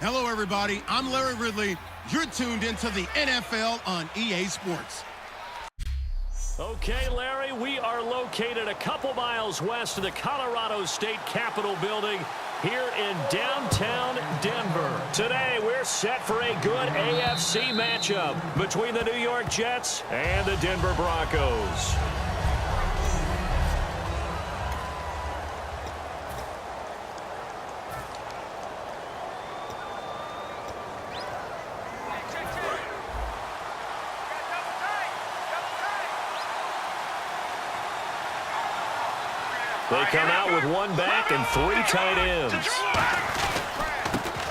Hello, everybody. I'm Larry Ridley. You're tuned into the NFL on EA Sports. Okay, Larry, we are located a couple miles west of the Colorado State Capitol building here in downtown Denver. Today, we're set for a good AFC matchup between the New York Jets and the Denver Broncos. They come out with one back and three tight ends.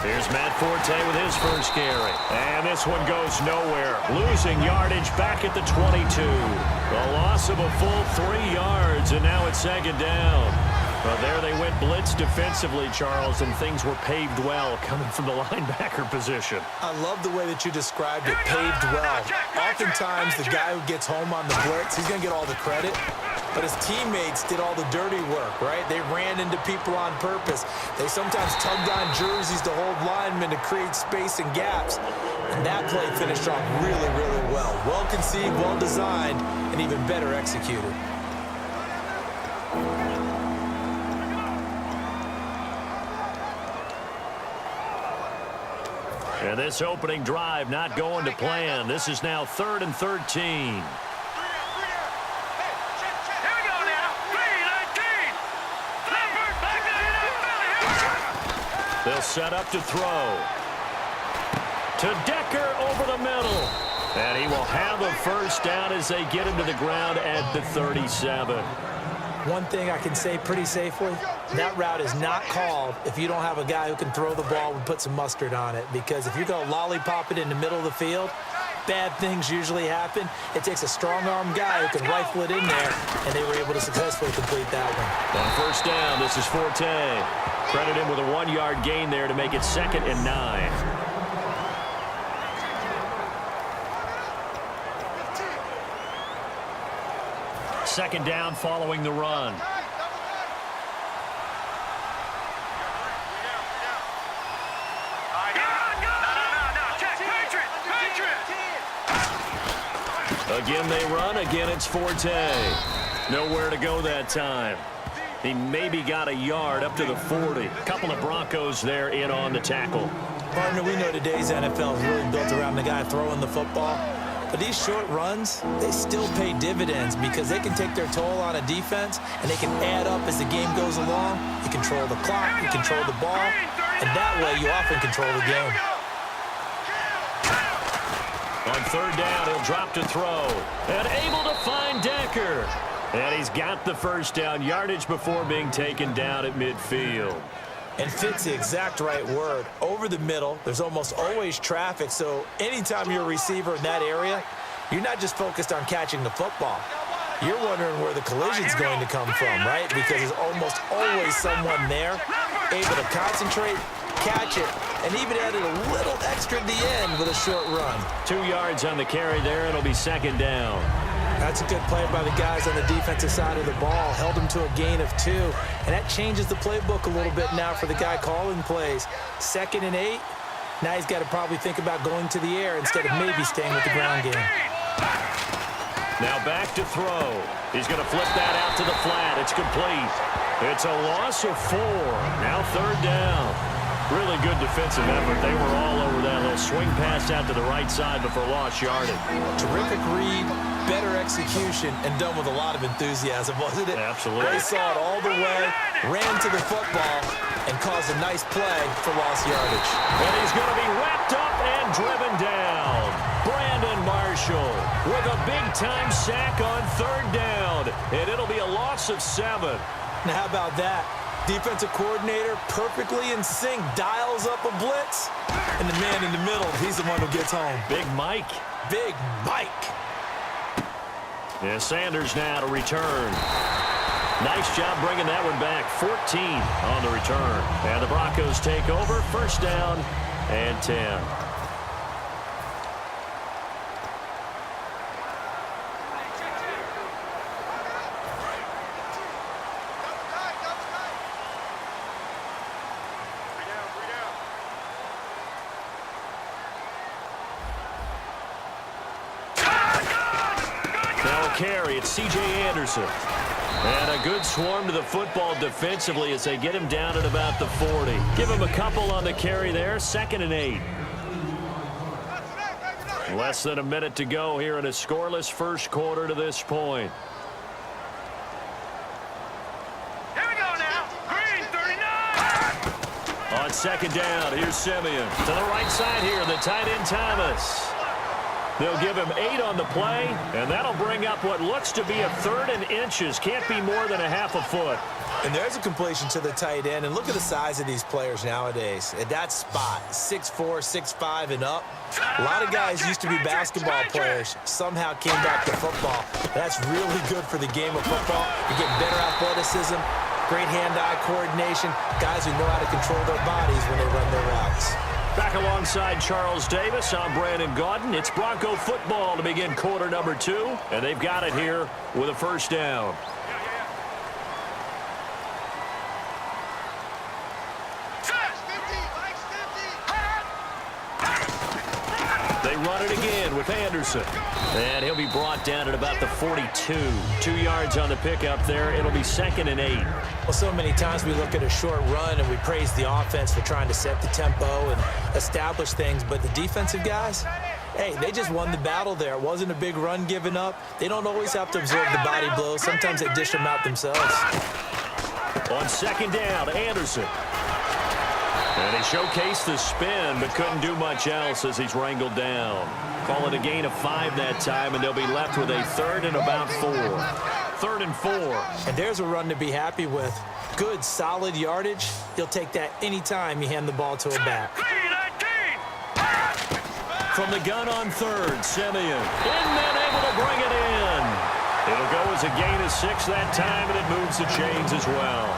Here's Matt Forte with his first carry. And this one goes nowhere. Losing yardage back at the 22. The loss of a full 3 yards, and now it's second down. Well, there they went blitz defensively, Charles, and things were paved well coming from the linebacker position. I love the way that you described it, paved well. Oftentimes, the guy who gets home on the blitz, he's going to get all the credit. But his teammates did all the dirty work, right? They ran into people on purpose. They sometimes tugged on jerseys to hold linemen to create space and gaps. And that play finished off really, really well. Well conceived, well designed, and even better executed. And this opening drive not going to plan. This is now 3rd and 13. They'll set up to throw. To Decker over the middle. And he will have a first down as they get him to the ground at the 37. One thing I can say pretty safely, that route is not called if you don't have a guy who can throw the ball and put some mustard on it. Because if you're going to lollipop it in the middle of the field, bad things usually happen. It takes a strong-arm guy who can rifle it in there, and they were able to successfully complete that one. On first down, this is Forte. Credit him with a 1-yard gain there to make it 2nd and 9. Second down following the run. Again they run, again it's Forte. Nowhere to go that time. He maybe got a yard up to the 40. A couple of Broncos there in on the tackle. Partner, we know today's NFL is really built around the guy throwing the football. But these short runs, they still pay dividends because they can take their toll on a defense and they can add up as the game goes along. You control the clock, you control the ball, and that way you often control the game. On third down, he'll drop to throw. And able to find Decker. And he's got the first down, yardage before being taken down at midfield. And fit's the exact right word. Over the middle, there's almost always traffic, so anytime you're a receiver in that area, you're not just focused on catching the football. You're wondering where the collision's going to come from, right? Because there's almost always someone there able to concentrate, catch it, and even added a little extra at the end with a short run. 2 yards on the carry there. It'll be second down. That's a good play by the guys on the defensive side of the ball. Held them to a gain of 2. And that changes the playbook a little bit now for the guy calling plays. 2nd and 8. Now he's got to probably think about going to the air instead of maybe staying with the ground game. Now back to throw. He's going to flip that out to the flat. It's complete. It's a loss of 4. Now third down. Really good defensive effort. They were all over that little swing pass out to the right side before lost yardage. Terrific read, better execution, and done with a lot of enthusiasm, wasn't it? Absolutely. They saw it all the way, ran to the football, and caused a nice play for lost yardage. And he's going to be wrapped up and driven down. Brandon Marshall with a big-time sack on third down. And it'll be a loss of 7. Now, how about that? Defensive coordinator perfectly in sync, dials up a blitz, and the man in the middle, he's the one who gets home. Big Mike. Big Mike. Yeah, Sanders now to return. Nice job bringing that one back. 14 on the return. And the Broncos take over. First down and 10. carry. It's C.J. Anderson. And a good swarm to the football defensively as they get him down at about the 40. Give him a couple on the carry there. 2nd and 8. Less than a minute to go here in a scoreless first quarter to this point. Here we go now. Green, 39. On 2nd down, here's Simeon. To the right side here, the tight end Thomas. They'll give him 8 on the play, and that'll bring up what looks to be a 3rd and inches. Can't be more than a half a foot. And there's a completion to the tight end. And look at the size of these players nowadays. At that spot, 6'4", 6'5", and up. A lot of guys used to be basketball players, somehow came back to football. That's really good for the game of football. You get better athleticism, great hand-eye coordination, guys who know how to control their bodies when they run their routes. Back alongside Charles Davis, I'm Brandon Gaudin. It's Bronco football to begin quarter number 2, and they've got it here with a first down. They run it again with Anderson. And he'll be brought down at about the 42. 2 yards on the pickup there. It'll be 2nd and 8. Well, so many times we look at a short run and we praise the offense for trying to set the tempo and establish things. But the defensive guys, hey, they just won the battle there. It wasn't a big run given up. They don't always have to absorb the body blows. Sometimes they dish them out themselves. On 2nd down, Anderson. And he showcased the spin, but couldn't do much else as he's wrangled down. Call it a gain of 5 that time, and they'll be left with a 3rd and about 4. 3rd and 4. And there's a run to be happy with. Good, solid yardage. He'll take that anytime you hand the ball to a back. From the gun on 3rd, Simeon. And then able to bring it in. It'll go as a gain of 6 that time, and it moves the chains as well.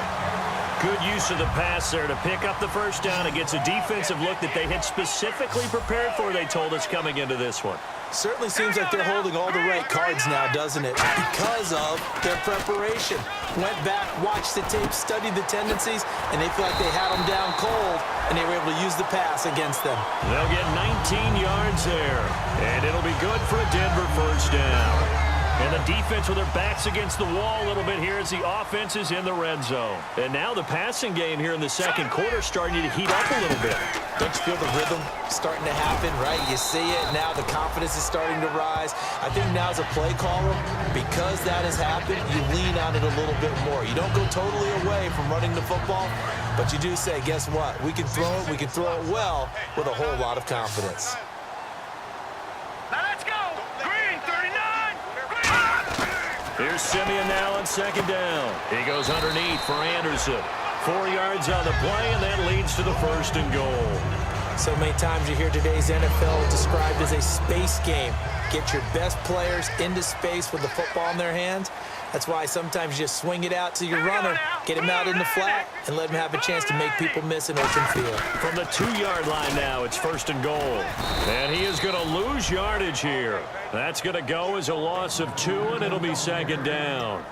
Good use of the pass there to pick up the first down against a defensive look that they had specifically prepared for, they told us, coming into this one. Certainly seems like they're holding all the right cards now, doesn't it? Because of their preparation. Went back, watched the tape, studied the tendencies, and they feel like they had them down cold, and they were able to use the pass against them. They'll get 19 yards there, and it'll be good for a Denver first down. And the defense with their backs against the wall a little bit here as the offense is in the red zone. And now the passing game here in the second quarter starting to heat up a little bit. Don't you feel the rhythm starting to happen, right? You see it. Now the confidence is starting to rise. I think now as a play caller, because that has happened, you lean on it a little bit more. You don't go totally away from running the football, but you do say, guess what? We can throw it. We can throw it well with a whole lot of confidence. Now let's go. Green, 39. Here's Simeon now on 2nd down. He goes underneath for Anderson. 4 yards on the play, and that leads to the 1st and goal. So many times you hear today's NFL described as a space game. Get your best players into space with the football in their hands. That's why sometimes you just swing it out to your runner, get him out in the flat, and let him have a chance to make people miss an open field. From the 2-yard line now, it's 1st and goal. And he is going to lose yardage here. That's going to go as a loss of 2, and it'll be 2nd down.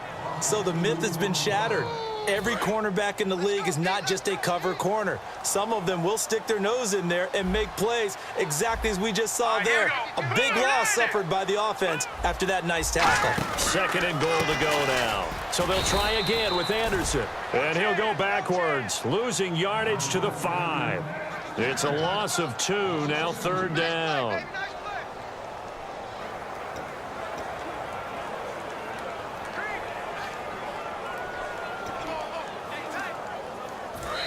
So the myth has been shattered. Every cornerback in the league is not just a cover corner. Some of them will stick their nose in there and make plays exactly as we just saw there. A big loss suffered by the offense after that nice tackle. 2nd and goal to go now. So they'll try again with Anderson. And he'll go backwards, losing yardage to the 5. It's a loss of 2, now 3rd down.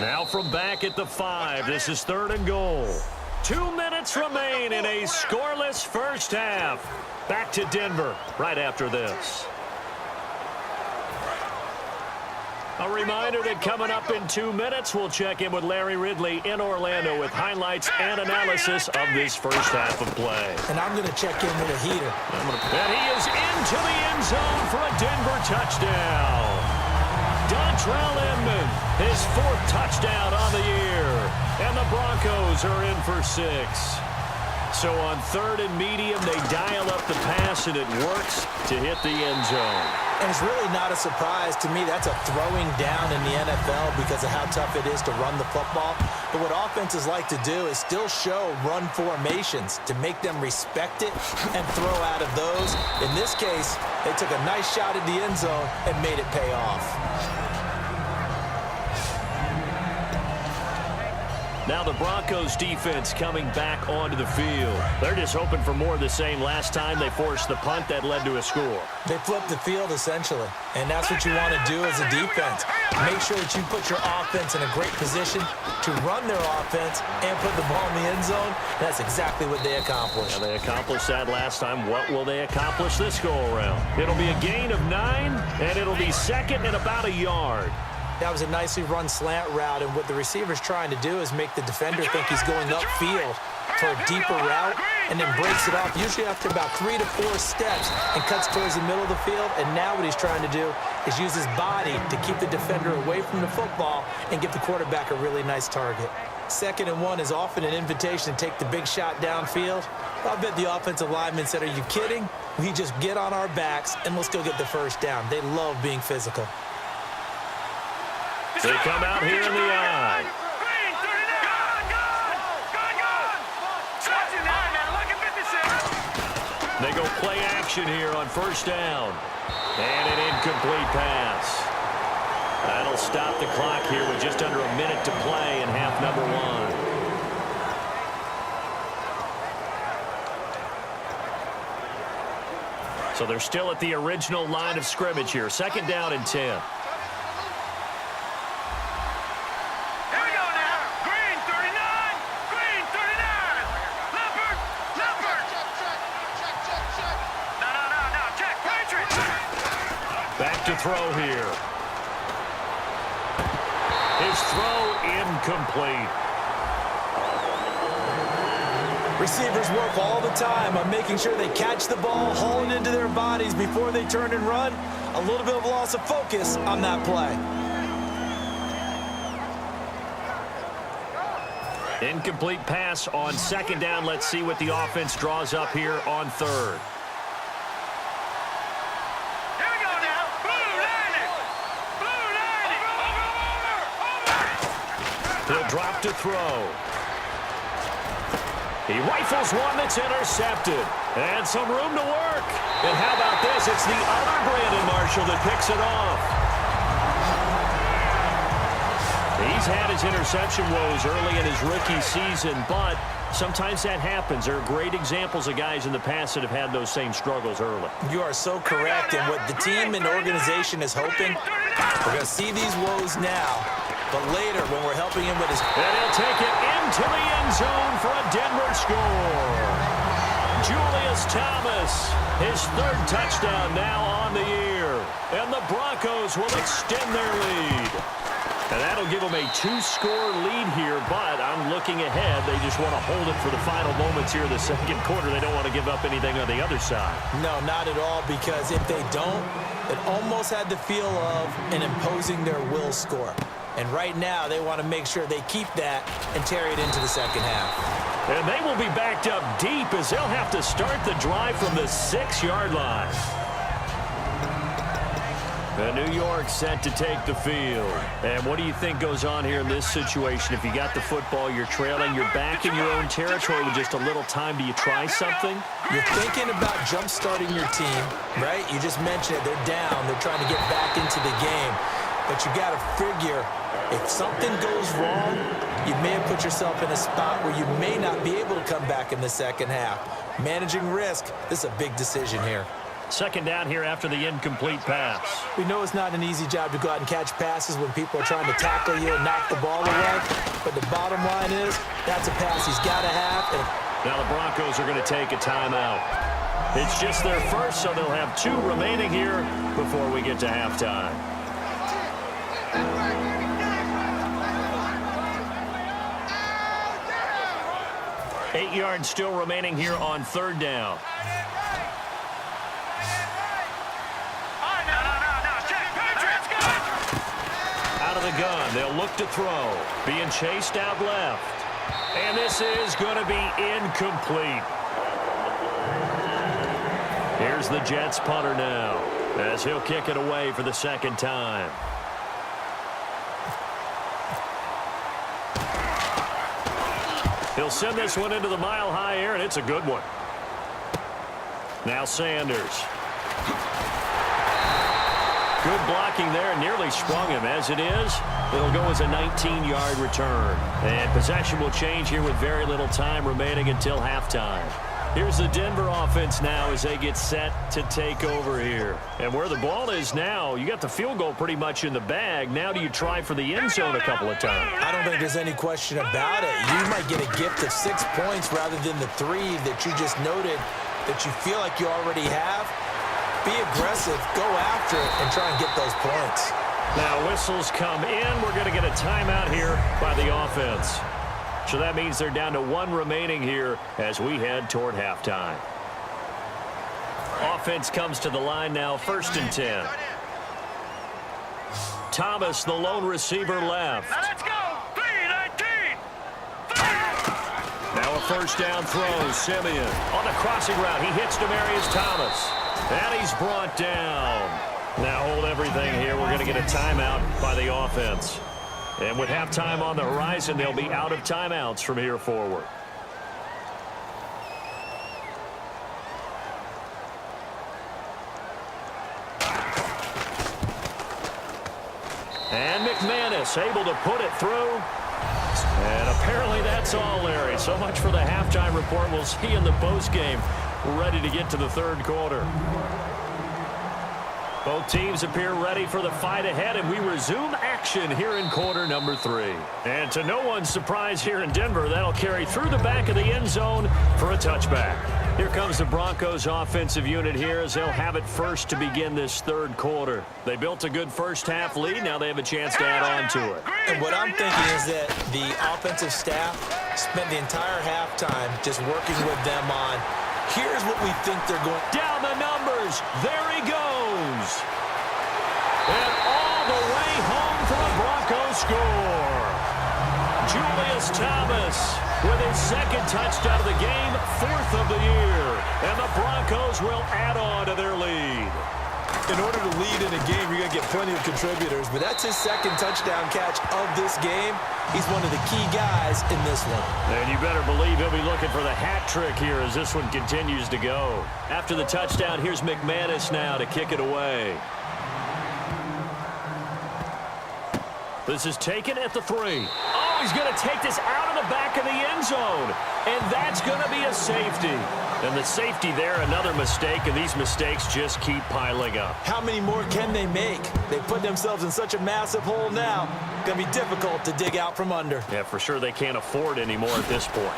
Now from back at the 5, this is 3rd and goal. 2 minutes remain in a scoreless first half. Back to Denver right after this. A reminder that coming up in 2 minutes, we'll check in with Larry Ridley in Orlando with highlights and analysis of this first half of play. And I'm going to check in with a heater. And he is into the end zone for a Denver touchdown. Dontrell Inman, his 4th touchdown on the year. And the Broncos are in for 6. So on 3rd and medium, they dial up the pass, and it works to hit the end zone. And it's really not a surprise to me. That's a throwing down in the NFL because of how tough it is to run the football. But what offenses like to do is still show run formations to make them respect it and throw out of those. In this case, they took a nice shot at the end zone and made it pay off. Now the Broncos defense coming back onto the field. They're just hoping for more of the same. Last time they forced the punt that led to a score. They flipped the field essentially, and that's what you want to do as a defense. Make sure that you put your offense in a great position to run their offense and put the ball in the end zone. That's exactly what they accomplished. Now they accomplished that last time. What will they accomplish this go-around? It'll be a gain of 9, and it'll be second and about a yard. That was a nicely run slant route, and what the receiver's trying to do is make the defender think he's going upfield for a deeper route and then breaks it off, usually after about 3 to 4 steps, and cuts towards the middle of the field. And now what he's trying to do is use his body to keep the defender away from the football and give the quarterback a really nice target. 2nd and 1 is often an invitation to take the big shot downfield. I bet the offensive lineman said, "Are you kidding? We just get on our backs and let's go get the first down." They love being physical. They come out here in the eye. Green, 39. Good. They go play action here on first down. And an incomplete pass. That'll stop the clock here with just under a minute to play in half number 1. So they're still at the original line of scrimmage here. 2nd down and 10. Back to throw here. His throw incomplete. Receivers work all the time on making sure they catch the ball, haul it into their bodies before they turn and run. A little bit of loss of focus on that play. Incomplete pass on 2nd down. Let's see what the offense draws up here on 3rd. He'll drop to throw. He rifles one that's intercepted. And some room to work. And how about this? It's the other Brandon Marshall that picks it off. He's had his interception woes early in his rookie season, but sometimes that happens. There are great examples of guys in the past that have had those same struggles early. You are so correct. And what the team and organization is hoping, we're going to see these woes now. But later, when we're helping him with his... And he'll take it into the end zone for a Denver score. Julius Thomas, his 3rd touchdown now on the year. And the Broncos will extend their lead. And that'll give them a 2-score lead here, but I'm looking ahead. They just want to hold it for the final moments here in the 2nd quarter. They don't want to give up anything on the other side. No, not at all, because if they don't, it almost had the feel of an imposing their will score. And right now, they want to make sure they keep that and carry it into the 2nd half. And they will be backed up deep as they'll have to start the drive from the 6-yard line. And New York set to take the field. And what do you think goes on here in this situation? If you got the football, you're trailing, you're back in your own territory with just a little time. Do you try something? You're thinking about jump-starting your team, right? You just mentioned it. They're down. They're trying to get back into the game. But you got to figure, if something goes wrong, you may have put yourself in a spot where you may not be able to come back in the 2nd half. Managing risk, this is a big decision here. 2nd down here after the incomplete pass. We know it's not an easy job to go out and catch passes when people are trying to tackle you and knock the ball away. But the bottom line is, that's a pass he's got to have. And now the Broncos are going to take a timeout. It's just their first, so they'll have 2 remaining here before we get to halftime. Eight yards still remaining here on 3rd down. Out of the gun, they'll look to throw. Being chased out left. And this is going to be incomplete. Here's the Jets punter now. as he'll kick it away for the second time. He'll send this one into the mile-high air, and it's a good one. Now Sanders. Good blocking there, nearly sprung him. As it is, it'll go as a 19-yard return. And possession will change here with very little time remaining until halftime. Here's the Denver offense now as they get set to take over here. And where the ball is now, you got the field goal pretty much in the bag. Now do you try for the end zone a couple of times? I don't think there's any question about it. You might get a gift of 6 points rather than the 3 that you just noted that you feel like you already have. Be aggressive, go after it, and try and get those points. Now whistles come in. We're going to get a timeout here by the offense. So that means they're down to 1 remaining here as we head toward halftime. Offense comes to the line now, 1st and 10. Thomas, the lone receiver, left. Let's go. 3-19. Now a first down throw. Simeon on the crossing route. He hits Demaryius Thomas. And he's brought down. Now hold everything here. We're going to get a timeout by the offense. And with halftime on the horizon, they'll be out of timeouts from here forward. And McManus able to put it through. And apparently that's all, Larry. So much for the halftime report. We'll see you in the postgame. We're ready to get to the 3rd quarter. Both teams appear ready for the fight ahead, and we resume action here in quarter number 3. And to no one's surprise here in Denver, that'll carry through the back of the end zone for a touchback. Here comes the Broncos offensive unit here as they'll have it first to begin this 3rd quarter. They built a good first-half lead. Now they have a chance to add on to it. And what I'm thinking is that the offensive staff spent the entire halftime just working with them on, here's what we think they're going. Down the numbers. There he goes. And all the way home for the Broncos score. Julius Thomas with his 2nd touchdown of the game, 4th of the year. And the Broncos will add on to their lead. In order to lead in a game, you're going to get plenty of contributors, but that's his 2nd touchdown catch of this game. He's one of the key guys in this one. And you better believe he'll be looking for the hat trick here as this one continues to go. After the touchdown, here's McManus now to kick it away. This is taken at the 3. Oh, he's going to take this out of the back of the end zone. And that's going to be a safety. And the safety there, another mistake, and these mistakes just keep piling up. How many more can they make? They put themselves in such a massive hole now. It's going to be difficult to dig out from under. Yeah, for sure they can't afford anymore at this point.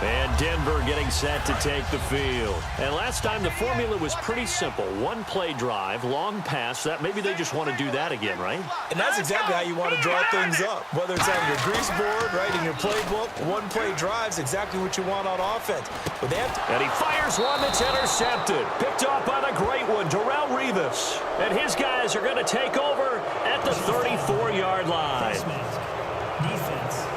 And Denver getting set to take the field. And last time the formula was pretty simple. 1 play drive, long pass. That maybe they just want to do that again, right? And that's exactly how you want to draw things up. Whether it's on your grease board, right, in your playbook, 1 play drive is exactly what you want on offense. But they have to. And he fires one that's intercepted. Picked off by the great one, Darrelle Revis. And his guys are going to take over at the 34-yard line. Defense.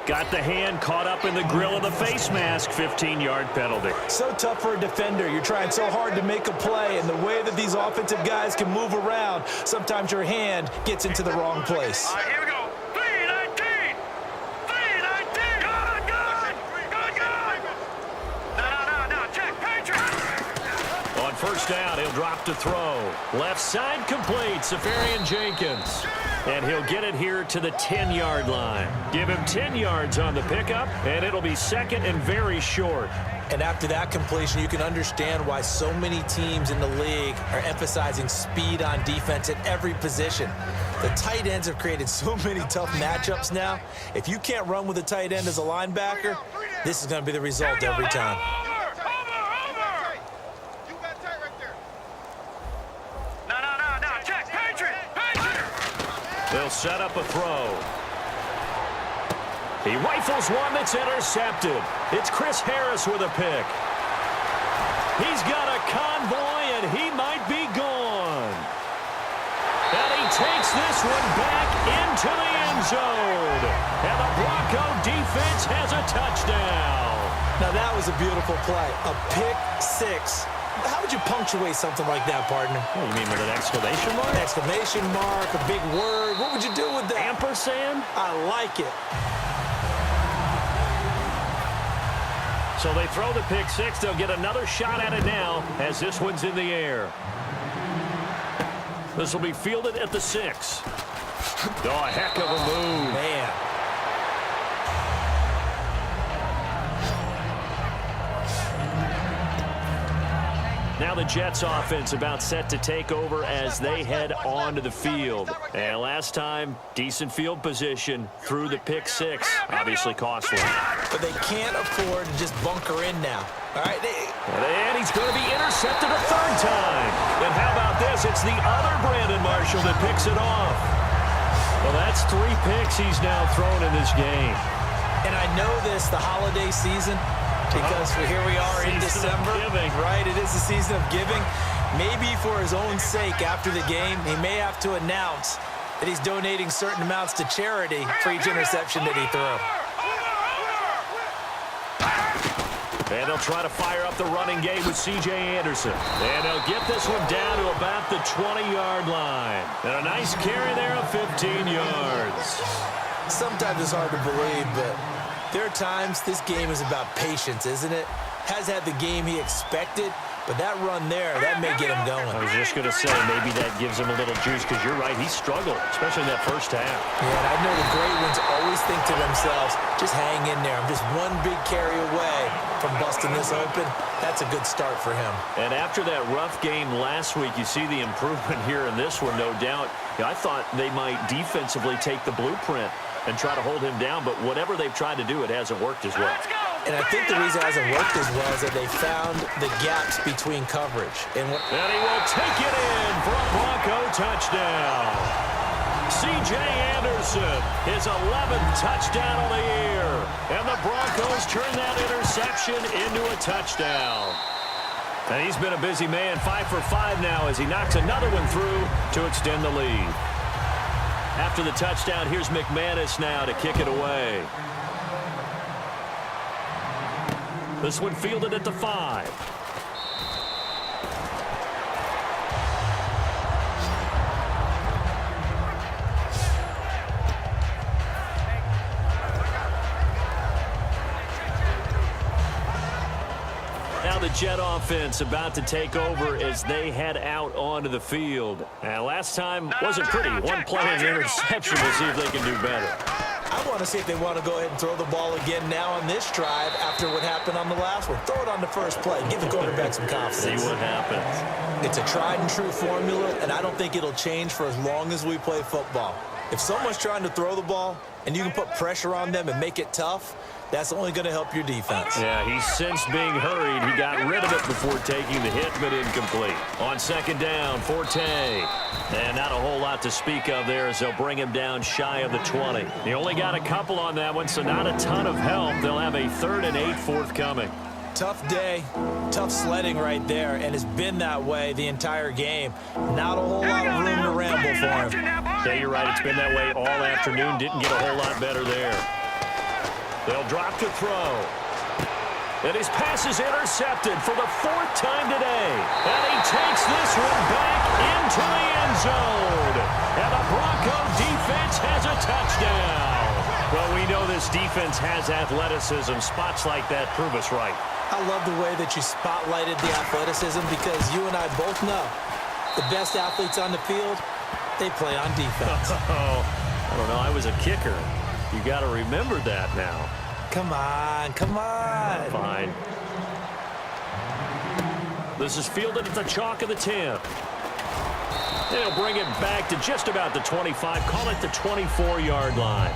Got the hand caught up in the grill of the face mask. 15-yard penalty. So tough for a defender. You're trying so hard to make a play, and the way that these offensive guys can move around, sometimes your hand gets into the wrong place. Here we go. 3-19. 3-19. Good. No. Check. Patriot. On first down, he'll drop to throw. Left side complete. Safarian Jenkins. And he'll get it here to the 10-yard line. Give him 10 yards on the pickup, and it'll be 2nd and very short. And after that completion, you can understand why so many teams in the league are emphasizing speed on defense at every position. The tight ends have created so many tough matchups now. If you can't run with a tight end as a linebacker, this is going to be the result every time. Over. You got tight right there. No. Check. Patriot. They'll set up a throw. He rifles one that's intercepted. It's Chris Harris with a pick. He's got a convoy, and he might takes this one back into the end zone. And the Bronco defense has a touchdown. Now, that was a beautiful play. A pick six. How would you punctuate something like that, partner? What, you mean with an exclamation mark? An exclamation mark, a big word. What would you do with that? Ampersand? I like it. So they throw the pick six. They'll get another shot at it now as this one's in the air. This will be fielded at the 6. Oh, a heck of a move. Man. Now the Jets offense about set to take over as they head onto the field. And last time, decent field position through the pick six. Obviously costly. But they can't afford to just bunker in now. All right? And he's going to be intercepted a third time. And how about this? It's the other Brandon Marshall that picks it off. Well, that's 3 picks he's now thrown in this game. And I know this, the holiday season, because here we are in December, right? It is the season of giving. Maybe for his own sake after the game, he may have to announce that he's donating certain amounts to charity for each interception that he threw. And they'll try to fire up the running game with C.J. Anderson. And they'll get this one down to about the 20-yard line. And a nice carry there of 15 yards. Sometimes it's hard to believe, but there are times this game is about patience, isn't it? Has had the game he expected, but that run there, that may get him going. I was just going to say, maybe that gives him a little juice, because you're right, he struggled, especially in that first half. Yeah, and I know the great ones always think to themselves, just hang in there. I'm just one big carry away from busting this open. That's a good start for him. And after that rough game last week, you see the improvement here in this one, no doubt. I thought they might defensively take the blueprint and try to hold him down, but whatever they've tried to do, it hasn't worked as well. And I think the reason it hasn't worked as well is that they found the gaps between coverage. And he will take it in for a Bronco touchdown. C.J. Anderson, his 11th touchdown of the year. And the Broncos turn that interception into a touchdown. And he's been a busy man, 5 for 5 now as he knocks another one through to extend the lead. After the touchdown, here's McManus now to kick it away. This one fielded at the 5. Now the Jet offense about to take over as they head out onto the field. And last time wasn't pretty. One play and interception. We'll see if they can do better. I want to see if they want to go ahead and throw the ball again now on this drive after what happened on the last one. Throw it on the first play. Give the quarterback some confidence. See what happens. It's a tried and true formula, and I don't think it'll change for as long as we play football. If someone's trying to throw the ball and you can put pressure on them and make it tough, that's only going to help your defense. Yeah, he's since being hurried. He got rid of it before taking the hit, but incomplete. On second down, Forte. And not a whole lot to speak of there as they'll bring him down shy of the 20. He only got a couple on that one, so not a ton of help. They'll have a 3rd and 8 forthcoming. Tough day, tough sledding right there, and it's been that way the entire game. Not a whole lot of room to ramble for him. Yeah, you're right. It's been that way all afternoon. Didn't get a whole lot better there. They'll drop to throw. And his pass is intercepted for the 4th time today. And he takes this one back into the end zone. And the Bronco defense has a touchdown. Well, we know this defense has athleticism. Spots like that prove us right. I love the way that you spotlighted the athleticism because you and I both know the best athletes on the field, they play on defense. Oh, I don't know. I was a kicker. You got to remember that now. Come on, come on. Fine. This is fielded at the chalk of the 10. They'll bring it back to just about the 25. Call it the 24-yard line.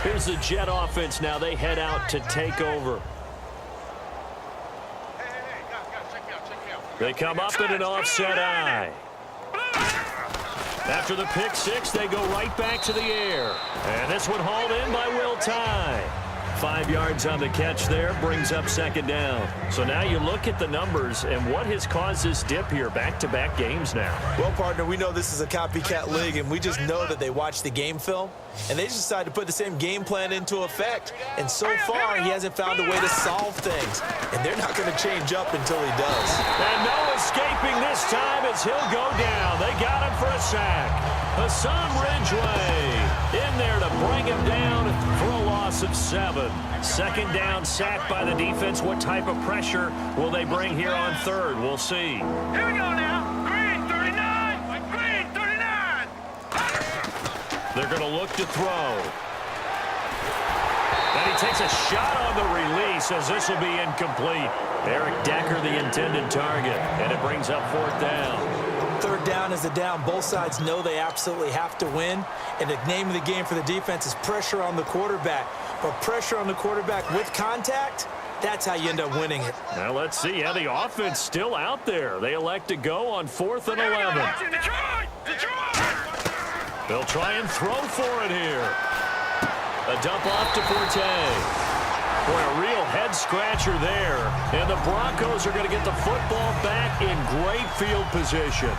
Here's the Jet offense now. They head out to take over. Hey, guys, check me out. They come up in an offset eye. After the pick six, they go right back to the air. And this one hauled in by Will Tye. 5 yards on the catch there, brings up second down. So now you look at the numbers and what has caused this dip here, back-to-back games now. Well, partner, we know this is a copycat league, and we just know that they watch the game film, and they just decided to put the same game plan into effect. And so far, he hasn't found a way to solve things, and they're not going to change up until he does. And no escaping this time as he'll go down. They got him for a sack. Hassan Ridgeway in there to bring him down for a loss of 7. Second down, sack by the defense. What type of pressure will they bring here on third? We'll see. Here we go now. Green 39. Green 39. They're going to look to throw. And he takes a shot on the release as this will be incomplete. Eric Decker, the intended target, and it brings up fourth down. Third down is a down. Both sides know they absolutely have to win. And the name of the game for the defense is pressure on the quarterback. But pressure on the quarterback with contact, that's how you end up winning it. Now let's see. Yeah, the offense still out there. They elect to go on 4th and 11. They'll try and throw for it here. A dump off to Forte. Boy, a real head-scratcher there. And the Broncos are going to get the football back in great field position.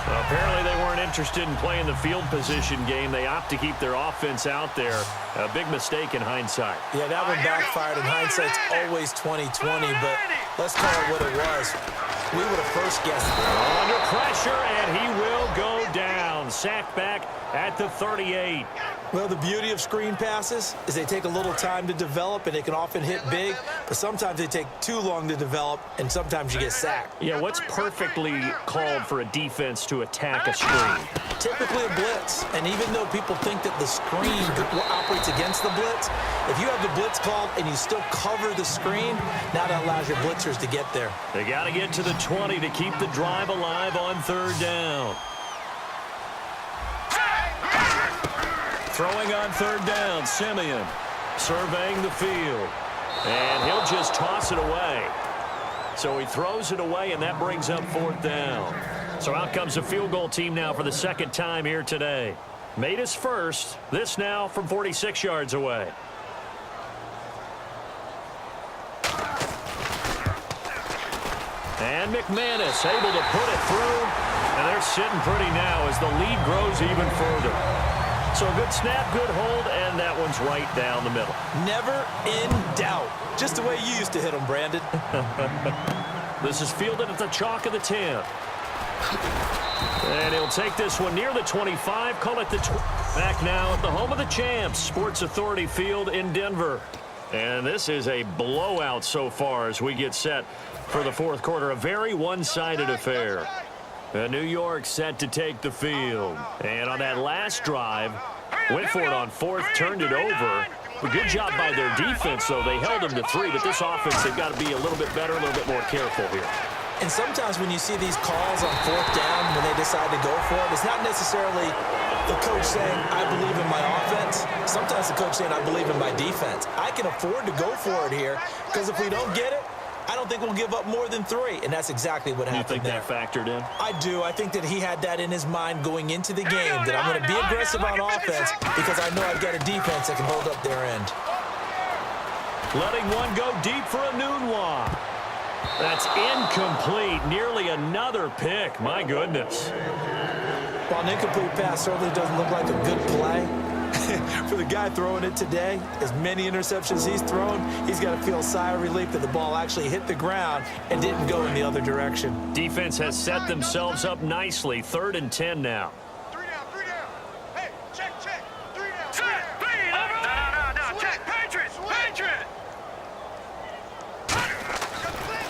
Apparently they weren't interested in playing the field position game. They opt to keep their offense out there. A big mistake in hindsight. Yeah, that one backfired. In hindsight, it's always 20/20, but let's call it what it was. We would have first guessed it. Under pressure, and he will go down. Sacked back at the 38. Well, the beauty of screen passes is they take a little time to develop, and they can often hit big, but sometimes they take too long to develop, and sometimes you get sacked. Yeah, what's perfectly called for a defense to attack a screen? Typically a blitz, and even though people think that the screen operates against the blitz, if you have the blitz called and you still cover the screen, now that allows your blitzers to get there. They got to get to the 20 to keep the drive alive on third down. Throwing on third down, Simeon surveying the field. And he'll just toss it away. So he throws it away, and that brings up fourth down. So out comes the field goal team now for the second time here today. Made his first. This now from 46 yards away. And McManus able to put it through. And they're sitting pretty now as the lead grows even further. So a good snap, good hold, and that one's right down the middle. Never in doubt. Just the way you used to hit them, Brandon. This is fielded at the chalk of the 10. And he'll take this one near the 25, call it the back now at the home of the champs, Sports Authority Field in Denver. And this is a blowout so far as we get set for the fourth quarter. A very one-sided affair. New York set to take the field. And on that last drive, went for it on fourth, turned it over. A good job by their defense, though. They held them to 3, but this offense, they've got to be a little bit better, a little bit more careful here. And sometimes when you see these calls on fourth down, when they decide to go for it, it's not necessarily the coach saying, I believe in my offense. Sometimes the coach saying, I believe in my defense. I can afford to go for it here, because if we don't get it, I don't think we'll give up more than 3, and that's exactly what happened there. You think that factored in? I do. I think that he had that in his mind going into the game, that I'm going to be aggressive on offense because I know I've got a defense that can hold up their end. Letting one go deep for a Nunwa. That's incomplete. Nearly another pick. My goodness. While an incomplete pass certainly doesn't look like a good play, for the guy throwing it today, as many interceptions he's thrown, he's got to feel a sigh of relief that the ball actually hit the ground and didn't go in the other direction. Defense has set themselves up nicely. 3rd and 10 now. 3 down. Hey, check. 3 down. Set. No. Check. Patriots.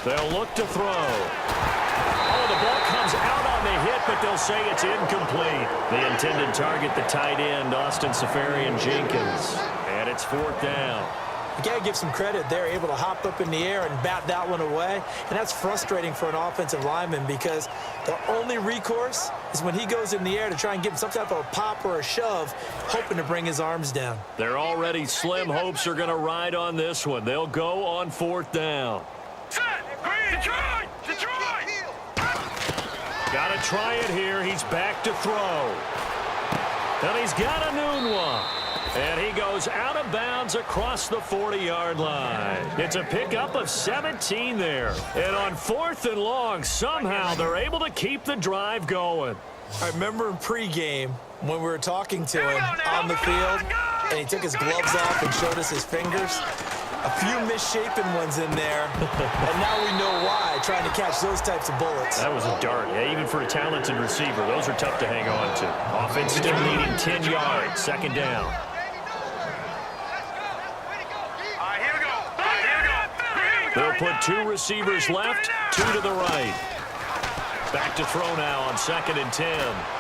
They'll look to throw. Oh, the ball comes out on the hit, but they'll say it's incomplete. The intended target, the tight end, Austin Safarian-Jenkins. And it's 4th down. You got to give some credit. They're able to hop up in the air and bat that one away. And that's frustrating for an offensive lineman because the only recourse is when he goes in the air to try and get some type of a pop or a shove, hoping to bring his arms down. Their already slim hopes are going to ride on this one. They'll go on 4th down. Detroit! Got to try it here. He's back to throw. And he's got a noon one. And he goes out of bounds across the 40-yard line. It's a pickup of 17 there. And on 4th and long, somehow they're able to keep the drive going. I remember in pregame when we were talking to him on the field, and he took his gloves off and showed us his fingers. A few misshapen ones in there, and now we know why, trying to catch those types of bullets. That was a dart. Yeah, even for a talented receiver, those are tough to hang on to. Offense still leading 10 yards, 2nd down. They'll put 2 receivers left, 2 to the right. Back to throw now on 2nd and 10.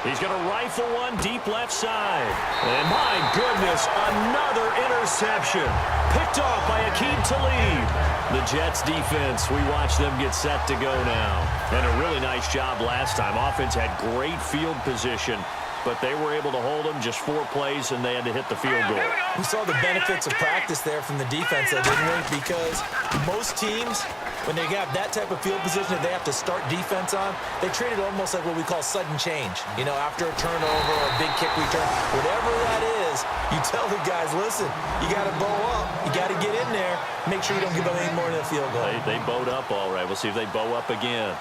He's going to rifle one deep left side. And my goodness, another interception. Picked off by Aqib Talib. The Jets defense, we watch them get set to go now. And a really nice job last time. Offense had great field position, but they were able to hold them just 4 plays, and they had to hit the field goal. We saw the benefits of practice there from the defense, didn't we? Because most teams, when they have that type of field position that they have to start defense on, they treat it almost like what we call sudden change. You know, after a turnover or a big kick return, whatever that is, you tell the guys, listen, you got to bow up. You got to get in there. Make sure you don't give up any more than a field goal. They bowed up all right. We'll see if they bow up again.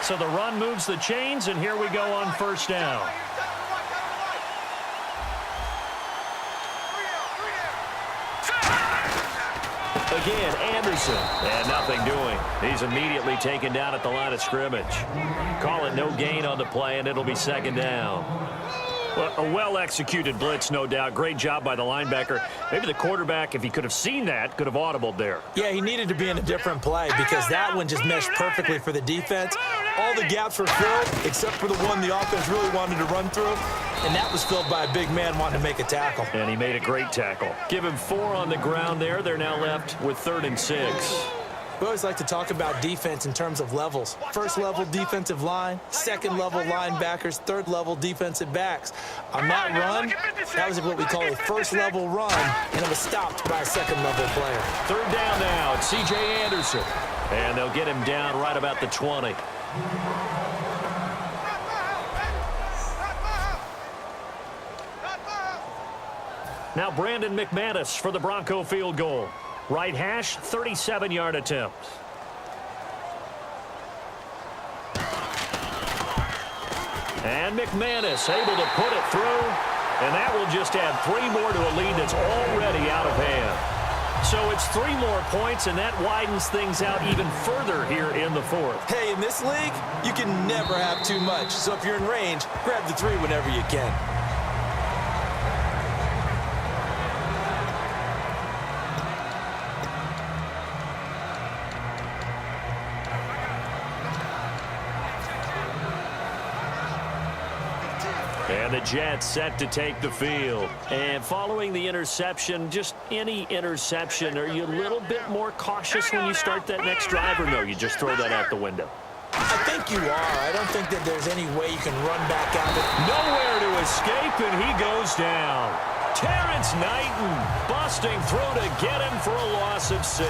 So the run moves the chains, and here we go on 1st down. Again, Anderson, and nothing doing. He's immediately taken down at the line of scrimmage. Call it no gain on the play, and it'll be 2nd down. Well, a well-executed blitz, no doubt. Great job by the linebacker. Maybe the quarterback, if he could have seen that, could have audibled there. Yeah, he needed to be in a different play because that one just meshed perfectly for the defense. All the gaps were filled except for the one the offense really wanted to run through, and that was filled by a big man wanting to make a tackle. And he made a great tackle. Give him 4 on the ground there. They're now left with 3rd and 6. We always like to talk about defense in terms of levels. 1st level defensive line, 2nd level linebackers, 3rd level defensive backs. On that run, that was what we call a 1st level run, and it was stopped by a 2nd level player. 3rd down now. It's C.J. Anderson. And they'll get him down right about the 20. Now Brandon McManus for the Bronco field goal. Right hash, 37-yard attempt. And McManus able to put it through, and that will just add 3 more to a lead that's already out of hand. So it's 3 more points, and that widens things out even further here in the 4th. Hey, in this league, you can never have too much. So if you're in range, grab the 3 whenever you can. And the Jets set to take the field. And following the interception, just any interception, are you a little bit more cautious when you start that next drive, or no, you just throw that out the window? I think you are. I don't think that there's any way you can run back out of it. Nowhere to escape, and he goes down. Terrence Knighton busting through to get him for a loss of 6.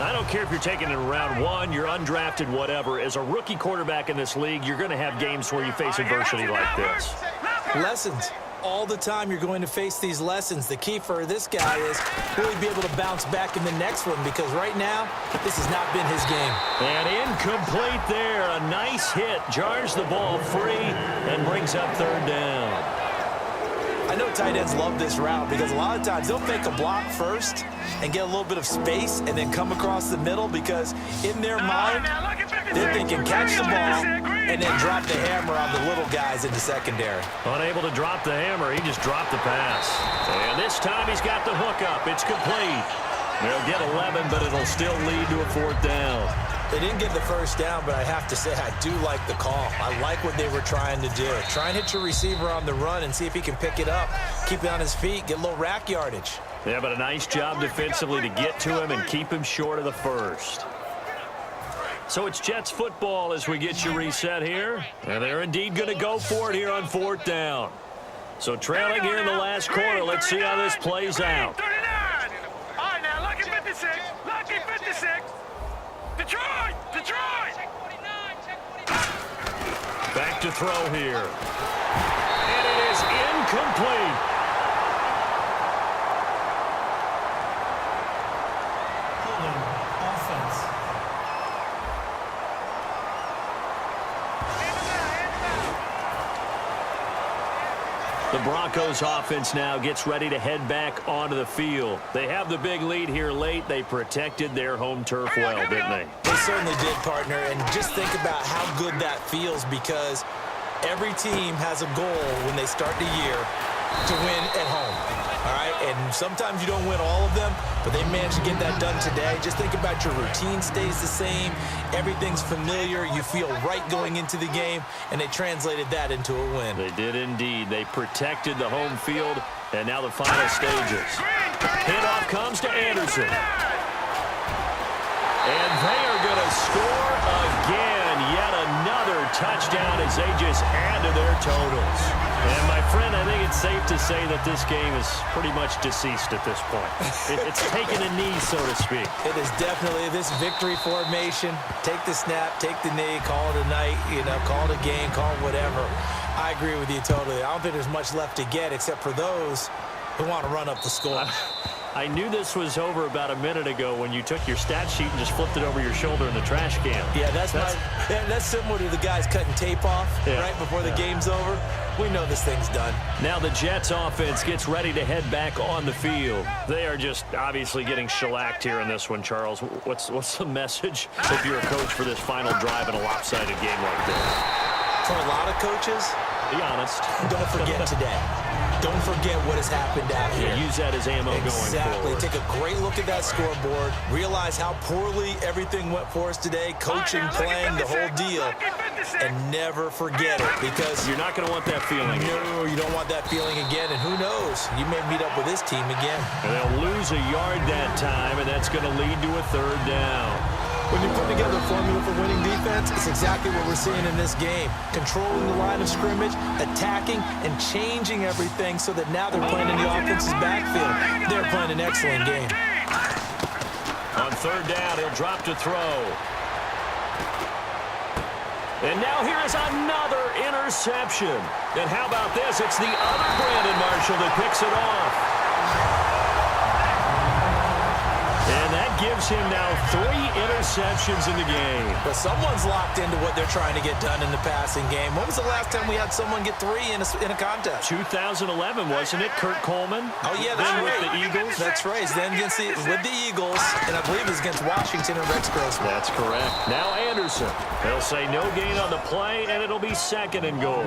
I don't care if you're taking it in round 1, you're undrafted, whatever. As a rookie quarterback in this league, you're going to have games where you face adversity like this. Lessons. All the time you're going to face these lessons. The key for this guy is really be able to bounce back in the next one, because right now, this has not been his game. And incomplete there. A nice hit. Jars the ball free and brings up 3rd down. I know tight ends love this route because a lot of times they'll fake a block first and get a little bit of space and then come across the middle, because in their mind, they're thinking catch the ball and then drop the hammer on the little guys in the secondary. Unable to drop the hammer, he just dropped the pass. And this time he's got the hook up. It's complete. They'll get 11, but it'll still lead to a 4th down. They didn't get the 1st down, but I have to say I do like the call. I like what they were trying to do. Try and hit your receiver on the run and see if he can pick it up, keep it on his feet, get a little rack yardage. Yeah, but a nice job defensively to get to him and keep him short of the 1st. So it's Jets football as we get you reset here. And they're indeed going to go for it here on 4th down. So trailing here in the last quarter, let's see how this plays out. 39. All right, now, lucky 56. Lucky 56. Detroit! Detroit! Back to throw here. The Broncos offense now gets ready to head back onto the field. They have the big lead here late. They protected their home turf well, didn't they? They certainly did, partner. And just think about how good that feels, because every team has a goal when they start the year to win at home. All right, and sometimes you don't win all of them, but they managed to get that done today. Just think about your routine stays the same. Everything's familiar. You feel right going into the game, and they translated that into a win. They did indeed. They protected the home field, and now the final stages. Handoff comes to Anderson. And they are going to score again. Yet another touchdown as they just add to their totals. And, my friend, I think it's safe to say that this game is pretty much deceased at this point. It's taken a knee, so to speak. It is definitely this victory formation. Take the snap, take the knee, call it a night, call it a game, call it whatever. I agree with you totally. I don't think there's much left to get except for those who want to run up the score. I knew this was over about a minute ago when you took your stat sheet and just flipped it over your shoulder in the trash can. Yeah, that's similar to the guys cutting tape off right before the game's over. We know this thing's done. Now the Jets offense gets ready to head back on the field. They are just obviously getting shellacked here in this one, Charles. What's the message if you're a coach for this final drive in a lopsided game like this? For a lot of coaches, be honest. Don't forget today. Don't forget what has happened out here. Use that as ammo going forward. Exactly. Take a great look at that scoreboard. Realize how poorly everything went for us today. Coaching, playing, the whole deal. And never forget it, because you're not going to want that feeling. No, you don't want that feeling again. And who knows? You may meet up with this team again. And they'll lose a yard that time, and that's going to lead to a third down. When you put together a formula for winning defense, it's exactly what we're seeing in this game. Controlling the line of scrimmage, attacking, and changing everything so that now they're playing in the offense's backfield. They're playing an excellent game. On third down, he'll drop to throw. And now here is another interception. And how about this? It's the other Brandon Marshall that picks it off. And that gives him now 3 interceptions in the game. But someone's locked into what they're trying to get done in the passing game. When was the last time we had someone get 3 in a contest? 2011, wasn't it? Kurt Coleman? Oh, yeah, that's then right. With the Eagles? That's right. Then with the Eagles, and I believe it was against Washington and Rex Grossman. That's correct. Now Anderson. They'll say no gain on the play, and it'll be 2nd and goal.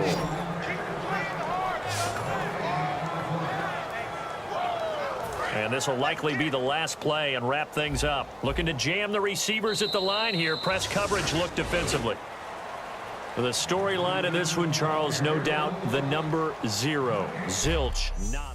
And this will likely be the last play and wrap things up. Looking to jam the receivers at the line here. Press coverage look defensively. The storyline of this one, Charles, no doubt the number 0. Zilch not